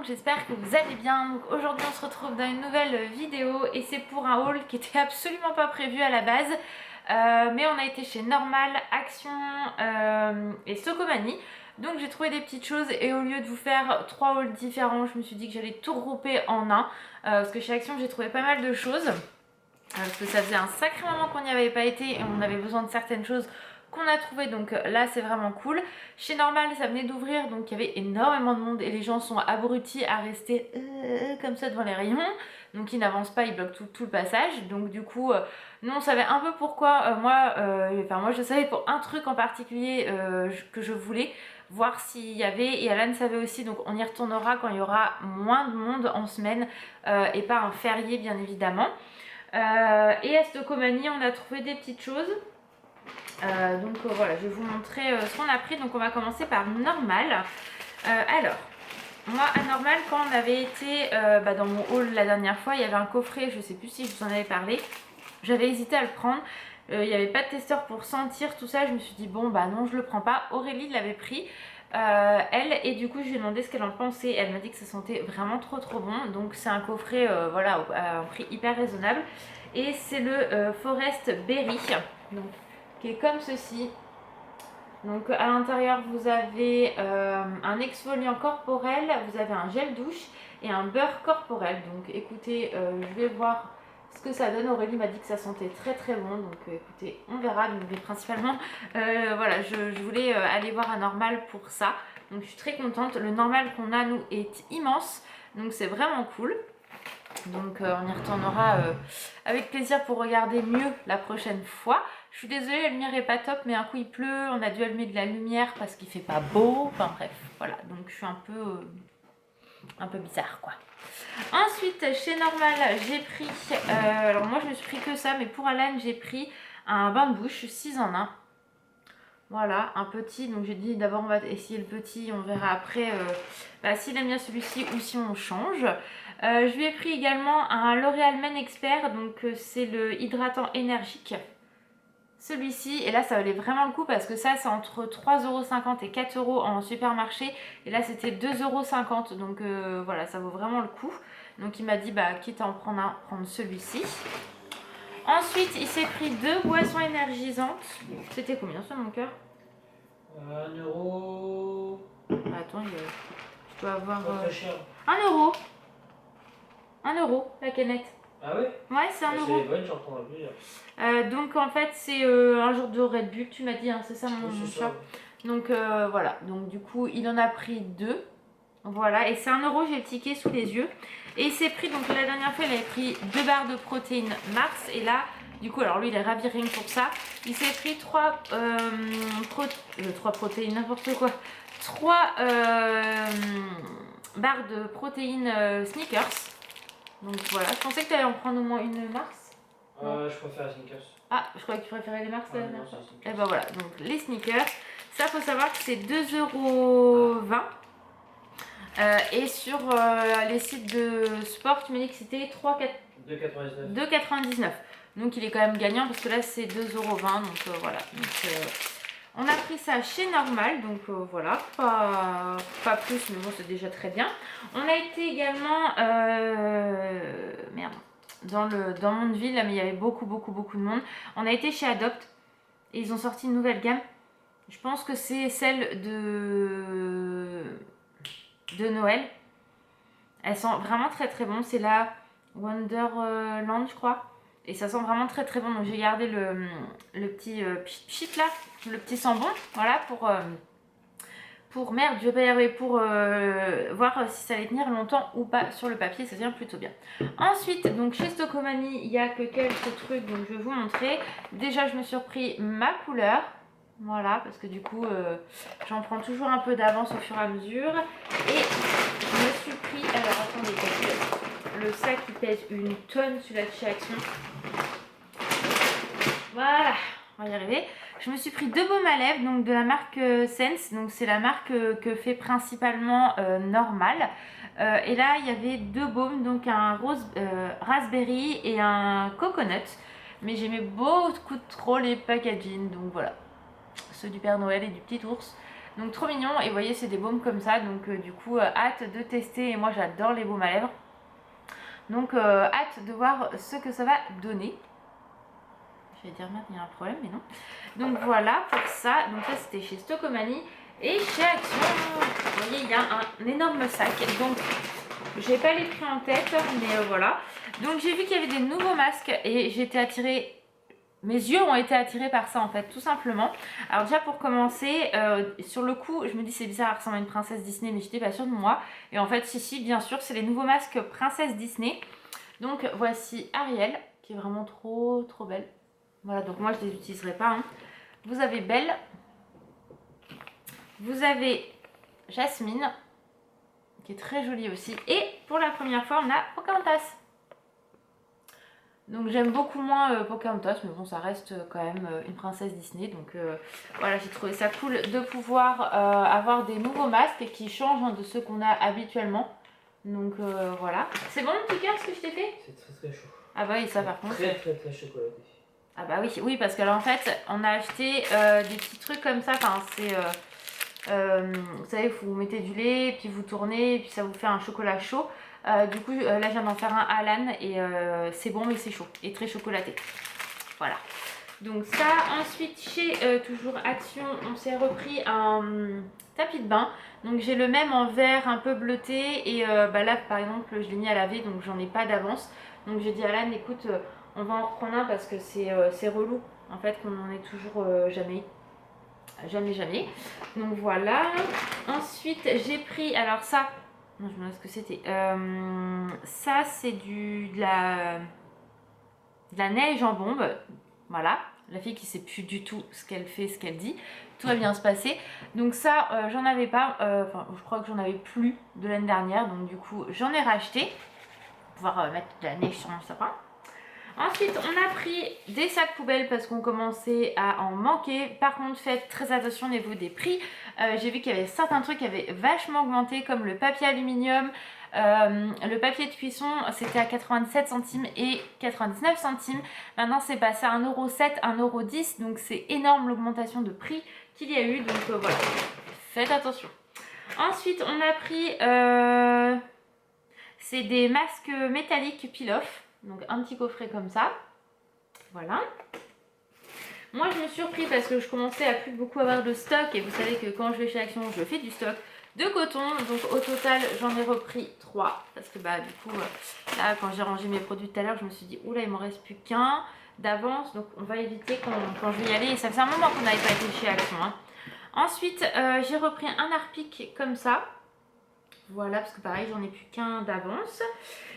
donc j'espère que vous allez bien. Donc aujourd'hui on se retrouve dans une nouvelle vidéo et c'est pour un haul qui était absolument pas prévu à la base. Mais on a été chez Normal, Action et Socomanie. Donc j'ai trouvé des petites choses et au lieu de vous faire 3 hauls différents, je me suis dit que j'allais tout regrouper en un. Parce que chez Action j'ai trouvé pas mal de choses. Parce que ça faisait un sacré moment qu'on n'y avait pas été et on avait besoin de certaines choses qu'on a trouvé, donc là c'est vraiment cool. Chez Normal ça venait d'ouvrir, donc il y avait énormément de monde et les gens sont abrutis à rester comme ça devant les rayons, donc ils n'avancent pas, ils bloquent tout le passage. Donc du coup nous on savait un peu pourquoi. Moi je savais pour un truc en particulier que je voulais voir s'il y avait, et Alan savait aussi, donc on y retournera quand il y aura moins de monde en semaine et pas un férié bien évidemment. Et à Socomanie on a trouvé des petites choses. Voilà, je vais vous montrer ce qu'on a pris. Donc on va commencer par Normal. Alors, moi à Normal, quand on avait été dans mon haul la dernière fois, il y avait un coffret, je sais plus si je vous en avais parlé. J'avais hésité à le prendre. Il n'y avait pas de testeur pour sentir tout ça. Je me suis dit bon bah non, je le prends pas. Aurélie l'avait pris. Elle, et du coup je lui ai demandé ce qu'elle en pensait. Elle m'a dit que ça sentait vraiment trop bon. Donc c'est un coffret voilà, à un prix hyper raisonnable. Et c'est le Forest Berry. Donc qui est comme ceci. Donc à l'intérieur vous avez un exfoliant corporel, vous avez un gel douche et un beurre corporel. Donc écoutez, je vais voir ce que ça donne. Aurélie m'a dit que ça sentait très bon, donc écoutez, on verra. Donc, mais principalement voilà, je voulais aller voir à Normal pour ça. Donc je suis très contente. Le Normal qu'on a nous est immense, donc c'est vraiment cool. Donc on y retournera avec plaisir pour regarder mieux la prochaine fois. Je suis désolée, la lumière est pas top, mais un coup il pleut, on a dû allumer de la lumière parce qu'il fait pas beau. Enfin bref, voilà, donc je suis un peu bizarre quoi. Ensuite, chez Normal, j'ai pris, alors moi je me suis pris que ça, mais pour Alan j'ai pris un bain de bouche 6 en 1. Voilà, un petit, donc j'ai dit d'abord on va essayer le petit, on verra après s'il aime bien celui-ci ou si on change. Je lui ai pris également un L'Oréal Men Expert, donc c'est le hydratant énergique. Celui-ci, et là ça valait vraiment le coup parce que ça c'est entre 3,50€ et 4€ en supermarché. Et là c'était 2,50€, donc voilà, ça vaut vraiment le coup. Donc il m'a dit quitte à en prendre un, prendre celui-ci. Ensuite il s'est pris 2 boissons énergisantes. C'était combien ça mon cœur? 1€. Attends, je dois avoir... Pas très cher. 1€. 1€ la canette. Ah ouais? Ouais, c'est 1€. C'est bonne, j'en prends plusieurs. Donc en fait c'est un genre de Red Bull, tu m'as dit, hein, c'est ça mon chat. Ça. Donc voilà, donc du coup il en a pris 2. Voilà, et c'est 1€, j'ai le ticket sous les yeux. Et il s'est pris, donc la dernière fois il avait pris 2 barres de protéines Mars. Et là, du coup, alors lui il est ravi rien que pour ça. Il s'est pris 3 protéines, n'importe quoi. 3 barres de protéines Snickers. Donc voilà, je pensais que tu allais en prendre au moins une Mars. Je préfère les Snickers. Ah, je croyais que tu préférais les Mars la dernière fois. Snickers. Et ben voilà, donc les Snickers. Ça, faut savoir que c'est 2,20€. Et sur les sites de sport, tu m'as dit que c'était 2,99€. Donc il est quand même gagnant parce que là c'est 2,20€. Donc voilà. Donc, on a pris ça chez Normal. Donc voilà, pas plus, mais bon, c'est déjà très bien. On a été également dans Mondeville, là, mais il y avait beaucoup de monde. On a été chez Adopt et ils ont sorti une nouvelle gamme. Je pense que c'est celle de Noël. Elles sont vraiment très bon. C'est la Wonderland, je crois. Et ça sent vraiment très bon. Donc j'ai gardé le petit pchit là, le petit sambon. Voilà, pour merde, je vais pas y arriver, pour voir si ça allait tenir longtemps ou pas sur le papier. Ça tient plutôt bien. Ensuite, donc chez Socomanie, il y a que quelques trucs, donc je vais vous montrer. Déjà, je me suis repris ma couleur. Voilà, parce que du coup, j'en prends toujours un peu d'avance au fur et à mesure. Et je me suis pris, alors attendez, parce que le sac il pèse une tonne, celui-là de chez Action. Voilà, on va y arriver. Je me suis pris 2 baumes à lèvres, donc de la marque Sense. Donc c'est la marque que fait principalement Normal. Et là, il y avait 2 baumes, donc un raspberry et un coconut. Mais j'aimais beaucoup trop les packaging, donc voilà. Ceux du Père Noël et du petit ours. Donc trop mignon, et vous voyez c'est des baumes comme ça, donc du coup hâte de tester, et moi j'adore les baumes à lèvres. Donc hâte de voir ce que ça va donner. Je vais dire merde, il y a un problème, mais non. Donc voilà pour ça, donc ça c'était chez Stockomanie. Et chez Action, vous voyez il y a un énorme sac, donc j'ai pas les prix en tête, mais voilà. Donc j'ai vu qu'il y avait des nouveaux masques et j'ai été attirée. Mes yeux ont été attirés par ça en fait, tout simplement. Alors déjà pour commencer, sur le coup, je me dis c'est bizarre, elle ressemble à une princesse Disney, mais j'étais pas sûre de moi. Et en fait, si, bien sûr, c'est les nouveaux masques princesse Disney. Donc voici Ariel, qui est vraiment trop belle. Voilà, donc moi je les utiliserai pas. Hein. Vous avez Belle. Vous avez Jasmine, qui est très jolie aussi. Et pour la première fois, on a Pocahontas. Donc j'aime beaucoup moins Pocahontas, mais bon ça reste quand même une princesse Disney. Donc voilà, j'ai trouvé ça cool de pouvoir avoir des nouveaux masques qui changent hein, de ceux qu'on a habituellement. Donc voilà. C'est bon en tout cas ce que je t'ai fait? C'est très chaud. Ah bah oui, ça par contre. Très chocolaté. Ah bah oui, parce que là en fait on a acheté des petits trucs comme ça. Enfin c'est... vous savez, vous mettez du lait, puis vous tournez, et puis ça vous fait un chocolat chaud. Du coup, là, je viens d'en faire un à l'âne et c'est bon, mais c'est chaud et très chocolaté. Voilà. Donc ça, ensuite, chez toujours Action, on s'est repris un tapis de bain. Donc j'ai le même en vert un peu bleuté et bah là, par exemple, je l'ai mis à laver, donc j'en ai pas d'avance. Donc j'ai dit à l'âne, écoute, on va en reprendre un parce que c'est relou, en fait, qu'on n'en ait toujours jamais. Jamais. Donc voilà. Ensuite, j'ai pris, alors ça, non, je me demande ce que c'était. Ça, c'est de la neige en bombe. Voilà. La fille qui sait plus du tout ce qu'elle fait, ce qu'elle dit. Tout va bien se passer. Donc ça, j'en avais pas. Enfin, je crois que j'en avais plus de l'année dernière. Donc du coup, j'en ai racheté. Pour pouvoir mettre de la neige sur mon sapin. Ensuite, on a pris des sacs poubelles parce qu'on commençait à en manquer. Par contre, faites très attention au niveau des prix. J'ai vu qu'il y avait certains trucs qui avaient vachement augmenté, comme le papier aluminium. Le papier de cuisson, c'était à 87 centimes et 99 centimes. Maintenant, c'est passé à 1,07 €, 1,10 €. Donc, c'est énorme l'augmentation de prix qu'il y a eu. Donc, voilà, faites attention. Ensuite, on a pris... c'est des masques métalliques peel-off. Donc un petit coffret comme ça. Voilà. Moi je me suis repris parce que je commençais à plus beaucoup avoir de stock. Et vous savez que quand je vais chez Action, je fais du stock de coton. Donc au total, j'en ai repris 3. Parce que bah du coup, là quand j'ai rangé mes produits tout à l'heure, je me suis dit, oula, il m'en reste plus qu'un d'avance. Donc on va éviter quand je vais y aller. Et ça fait un moment qu'on n'avait pas été chez Action. Hein. Ensuite, j'ai repris un Harpic comme ça. Voilà, parce que pareil, j'en ai plus qu'un d'avance.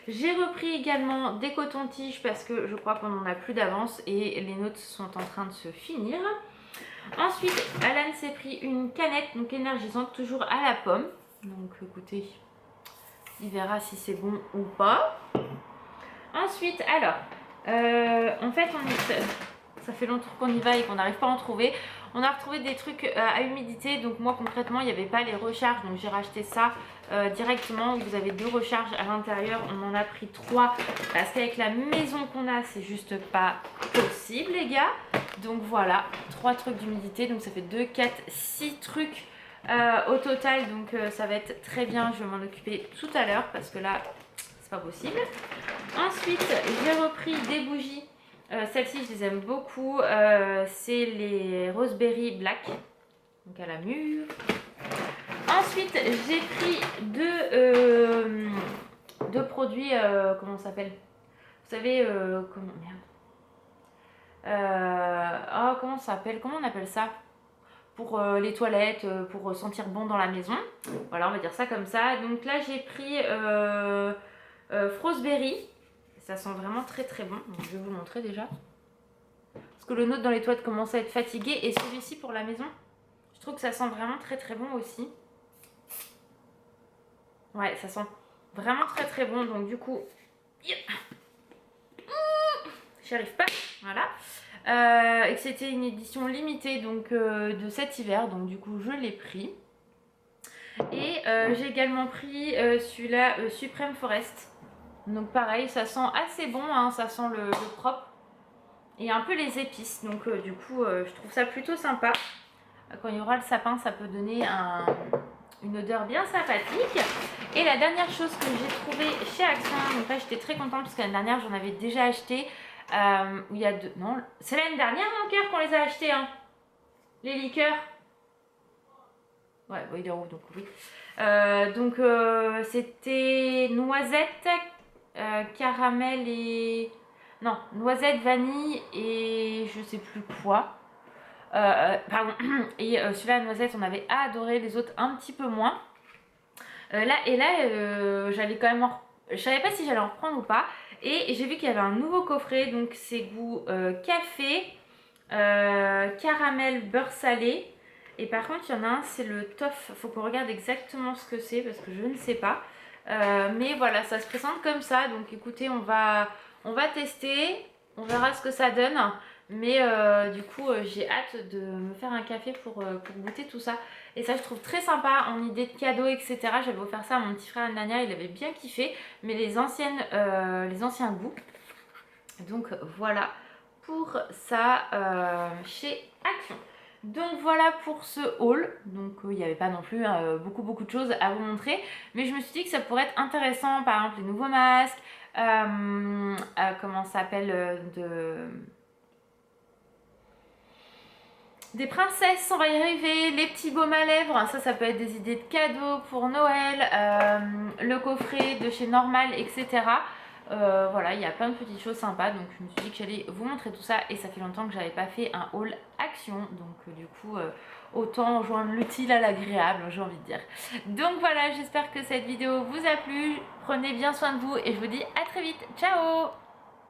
J'ai repris également des cotons-tiges parce que je crois qu'on n'en a plus d'avance et les nôtres sont en train de se finir. Ensuite, Alan s'est pris une canette, donc énergisante, toujours à la pomme. Donc écoutez, il verra si c'est bon ou pas. Ensuite, alors, en fait, ça fait longtemps qu'on y va et qu'on n'arrive pas à en trouver. On a retrouvé des trucs à humidité, donc moi concrètement il n'y avait pas les recharges, donc j'ai racheté ça directement. Vous avez 2 recharges à l'intérieur, on en a pris 3 parce qu'avec la maison qu'on a c'est juste pas possible les gars. Donc voilà, 3 trucs d'humidité, donc ça fait 2, 4, 6 trucs au total, donc ça va être très bien. Je vais m'en occuper tout à l'heure parce que là c'est pas possible. Ensuite j'ai repris des bougies. Celles-ci, je les aime beaucoup. C'est les Raspberry Black, donc à la mûre. Ensuite, j'ai pris deux produits, comment ça s'appelle? Vous savez, comment... Merde. Comment ça s'appelle? Comment on appelle ça? Pour les toilettes, pour sentir bon dans la maison. Voilà, on va dire ça comme ça. Donc là, j'ai pris Frostberry. Ça sent vraiment très bon. Donc, je vais vous montrer déjà. Parce que le nôtre dans les toilettes commence à être fatigué. Et celui-ci pour la maison, je trouve que ça sent vraiment très bon aussi. Ouais, ça sent vraiment très bon. Donc du coup, j'y arrive pas. Voilà. Et que c'était une édition limitée donc de cet hiver. Donc du coup, je l'ai pris. Et j'ai également pris celui-là, Supreme Forest. Donc pareil, ça sent assez bon, hein, ça sent le propre et un peu les épices. Donc du coup, je trouve ça plutôt sympa. Quand il y aura le sapin, ça peut donner une odeur bien sympathique. Et la dernière chose que j'ai trouvée chez Action, donc là j'étais très contente parce que l'année dernière j'en avais déjà acheté. Il y a deux... Non, c'est l'année dernière mon cœur qu'on les a achetés, hein. Les liqueurs. Ouais, bon, il est rouge donc oui. C'était noisette, caramel et... Non, noisette, vanille et je sais plus quoi. Pardon. Et celui-là, noisette, on avait adoré, les autres un petit peu moins. J'allais quand même je savais pas si j'allais en reprendre ou pas. Et j'ai vu qu'il y avait un nouveau coffret, donc c'est goût café, caramel, beurre salé. Et par contre, il y en a un, c'est le toff. Faut qu'on regarde exactement ce que c'est parce que je ne sais pas. Mais voilà, ça se présente comme ça. Donc écoutez, on va tester. On verra ce que ça donne. Mais du coup, j'ai hâte de me faire un café pour goûter tout ça. Et ça, je trouve très sympa en idée de cadeau, etc. J'avais offert ça à mon petit frère l'année dernière, il avait bien kiffé. Mais les anciens goûts. Donc voilà pour ça chez Action. Donc voilà pour ce haul. Donc il n'y avait pas non plus beaucoup de choses à vous montrer. Mais je me suis dit que ça pourrait être intéressant. Par exemple les nouveaux masques. Comment ça s'appelle des princesses, on va y arriver, les petits baumes à lèvres, ça peut être des idées de cadeaux pour Noël, le coffret de chez Normal, etc. Voilà, il y a plein de petites choses sympas, donc je me suis dit que j'allais vous montrer tout ça et ça fait longtemps que j'avais pas fait un haul Action, donc du coup autant joindre l'utile à l'agréable, j'ai envie de dire. Donc voilà, j'espère que cette vidéo vous a plu, prenez bien soin de vous et je vous dis à très vite, ciao!